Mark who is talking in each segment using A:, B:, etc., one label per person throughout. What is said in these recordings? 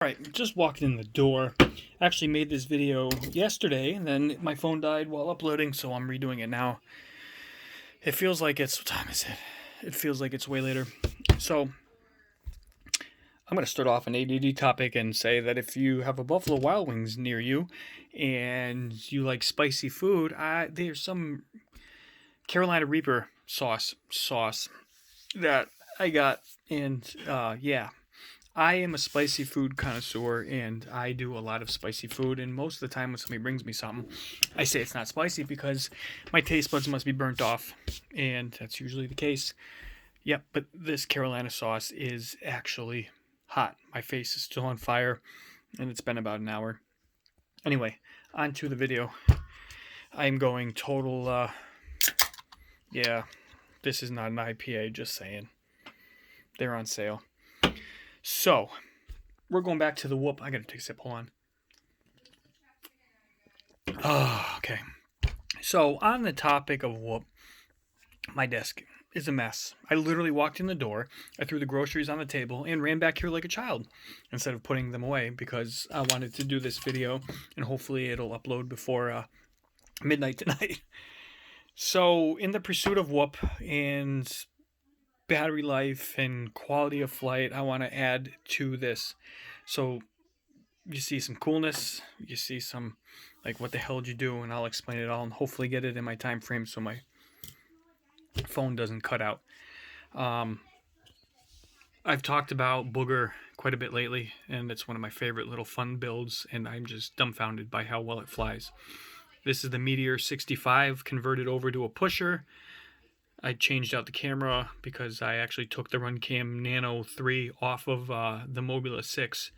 A: Alright, just walked in the door. Actually made this video yesterday, and then my phone died while uploading, so I'm redoing it now. It feels like what time is it? It feels like it's way later. So, I'm going to start off an ADD topic and say that if you have a Buffalo Wild Wings near you, and you like spicy food, there's some Carolina Reaper sauce that I got, and yeah. I am a spicy food connoisseur, and I do a lot of spicy food, and most of the time when somebody brings me something, I say it's not spicy because my taste buds must be burnt off, and that's usually the case. Yep, but this Carolina sauce is actually hot. My face is still on fire, and it's been about an hour. Anyway, on to the video. I'm going total, yeah, this is not an IPA, just saying. They're on sale. So, we're going back to the whoop. I gotta take a sip. Hold on. Oh, okay. So, on the topic of whoop, my desk is a mess. I literally walked in the door, I threw the groceries on the table, and ran back here like a child instead of putting them away because I wanted to do this video, and hopefully it'll upload before midnight tonight. So, in the pursuit of whoop and battery life and quality of flight, I want to add to this. So you see some coolness, you see some like what the hell did you do, and I'll explain it all and hopefully get it in my time frame so my phone doesn't cut out. I've talked about booger quite a bit lately, and it's one of my favorite little fun builds, and I'm just dumbfounded by how well it flies. This is the Meteor 65 converted over to a pusher. I changed out the camera because I actually took the Runcam Nano 3 off of the Mobula 6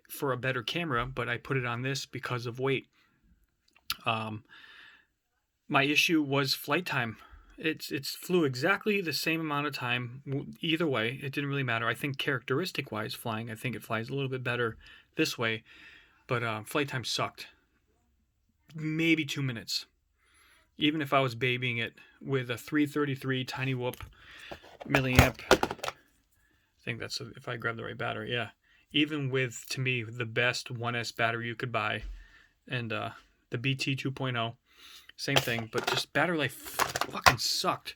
A: for a better camera, but I put it on this because of weight. My issue was flight time. It flew exactly the same amount of time either way. It didn't really matter. I think characteristic-wise flying, I think it flies a little bit better this way, but flight time sucked. Maybe 2 minutes. Even if I was babying it with a 333 tiny whoop milliamp, I think that's if I grab the right battery, yeah. Even with, to me, the best 1S battery you could buy, and the BT 2.0, same thing, but just battery life fucking sucked.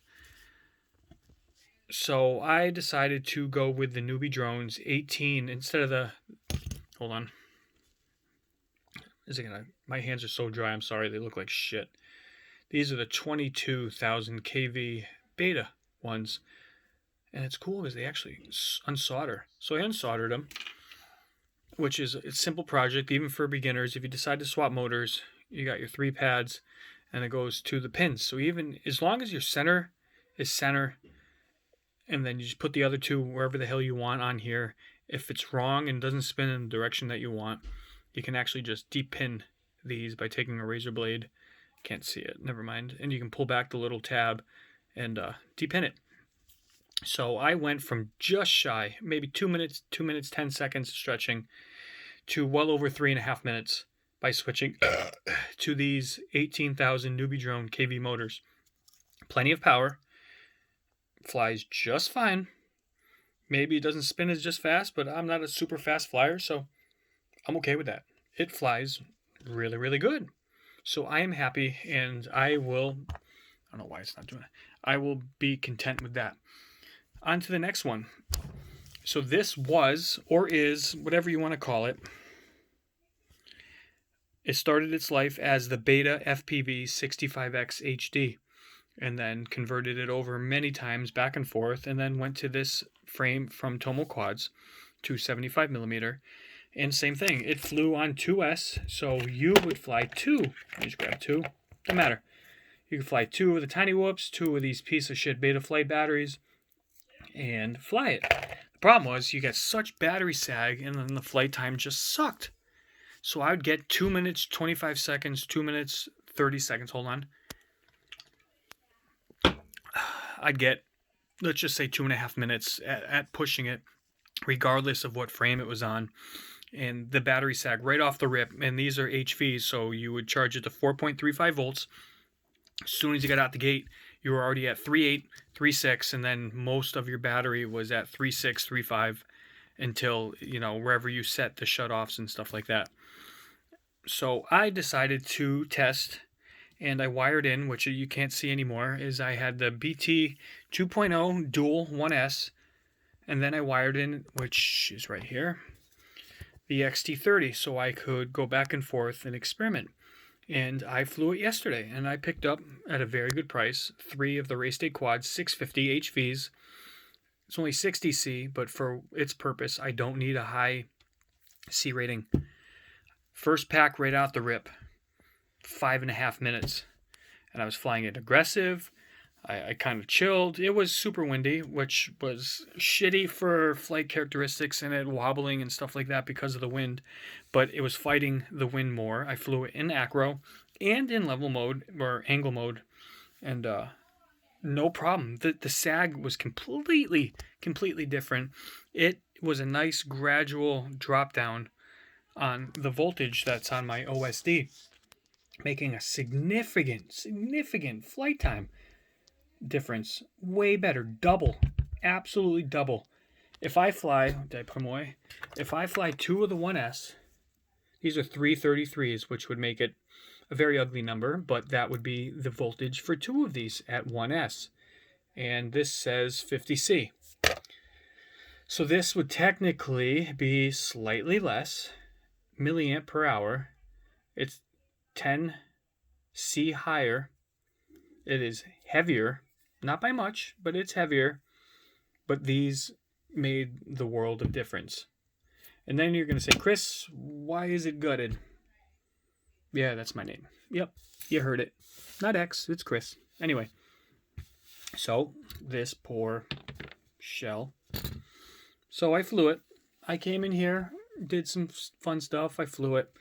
A: So I decided to go with the Newbie Drones 18 instead of the, hold on. My hands are so dry, I'm sorry, they look like shit. These are the 22,000 kV beta ones. And it's cool because they actually unsolder. So I unsoldered them, which is a simple project, even for beginners. If you decide to swap motors, you got your 3 pads, and it goes to the pins. So even as long as your center is center, and then you just put the other 2 wherever the hell you want on here. If it's wrong and doesn't spin in the direction that you want, you can actually just de-pin these by taking a razor blade. Can't see it, never mind. And you can pull back the little tab and de-pin it. So I went from just shy, maybe 2 minutes, 10 seconds stretching, to well over 3.5 minutes by switching to these 18,000 Newbie Drone KV motors. Plenty of power, flies just fine. Maybe it doesn't spin as just fast, but I'm not a super fast flyer, so I'm okay with that. It flies really, really good. So I am happy, and I don't know why it's not doing it. I will be content with that. On to the next one. So this was, or is, whatever you want to call it. It started its life as the Beta FPV 65X HD, and then converted it over many times back and forth, and then went to this frame from Tomo Quads, 275mm. And same thing, it flew on 2S, so you would fly 2. I just grabbed 2, doesn't matter. You could fly 2 of the tiny whoops, 2 of these piece of shit beta flight batteries, and fly it. The problem was you get such battery sag, and then the flight time just sucked. So I would get 2 minutes, 25 seconds, 2 minutes, 30 seconds, hold on. I'd get, let's just say 2.5 minutes at pushing it, regardless of what frame it was on. And the battery sag right off the rip, and these are HVs, so you would charge it to 4.35 volts. As soon as you got out the gate, you were already at 3.8, 3.6, and then most of your battery was at 3.6, 3.5, until, you know, wherever you set the shutoffs and stuff like that. So I decided to test, and I wired in, which you can't see anymore, is I had the BT 2.0 dual 1S, and then I wired in, which is right here, the XT30, so I could go back and forth and experiment. And I flew it yesterday, and I picked up at a very good price 3 of the Race Day quads, 650 HVs. It's only 60 C, but for its purpose, I don't need a high C rating. First pack right out the rip, 5.5 minutes. And I was flying it aggressive. I kind of chilled. It was super windy, which was shitty for flight characteristics and it wobbling and stuff like that because of the wind. But it was fighting the wind more. I flew it in acro and in level mode or angle mode. And no problem. The sag was completely different. It was a nice gradual drop down on the voltage that's on my OSD, making a significant flight time difference. Way better. Double. Absolutely double. If I fly, did I put them away? If I fly 2 of the 1S, these are 333s, which would make it a very ugly number, but that would be the voltage for 2 of these at 1S. And this says 50C. So this would technically be slightly less milliamp per hour. It's 10C higher. It is heavier, not by much, but it's heavier. But these made the world of difference. And then you're going to say, Chris, why is it gutted? Yeah, that's my name. Yep, you heard it. Not X, it's Chris. Anyway, so this poor shell. So I flew it. I came in here, did some fun stuff. I flew it.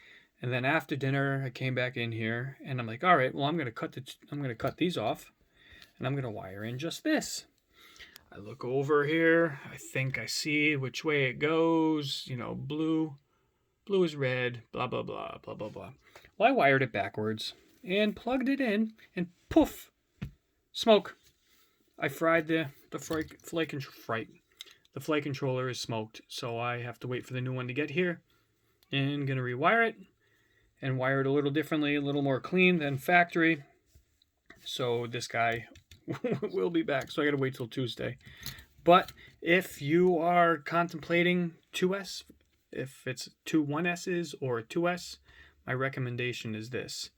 A: And then after dinner, I came back in here, and I'm like, all right, well, I'm gonna cut these off, and I'm gonna wire in just this. I look over here. I think I see which way it goes. You know, blue is red. Blah blah blah blah blah blah. Well, I wired it backwards and plugged it in, and poof, smoke. I fried the flight controller is smoked, so I have to wait for the new one to get here, and gonna rewire it. And wire it a little differently, a little more clean than factory. So this guy will be back. So I got to wait till Tuesday. But if you are contemplating 2S, if it's 2 1Ss or a 2S, my recommendation is this.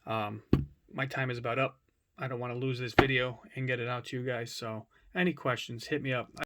A: My time is about up. I don't want to lose this video and get it out to you guys. So any questions, hit me up.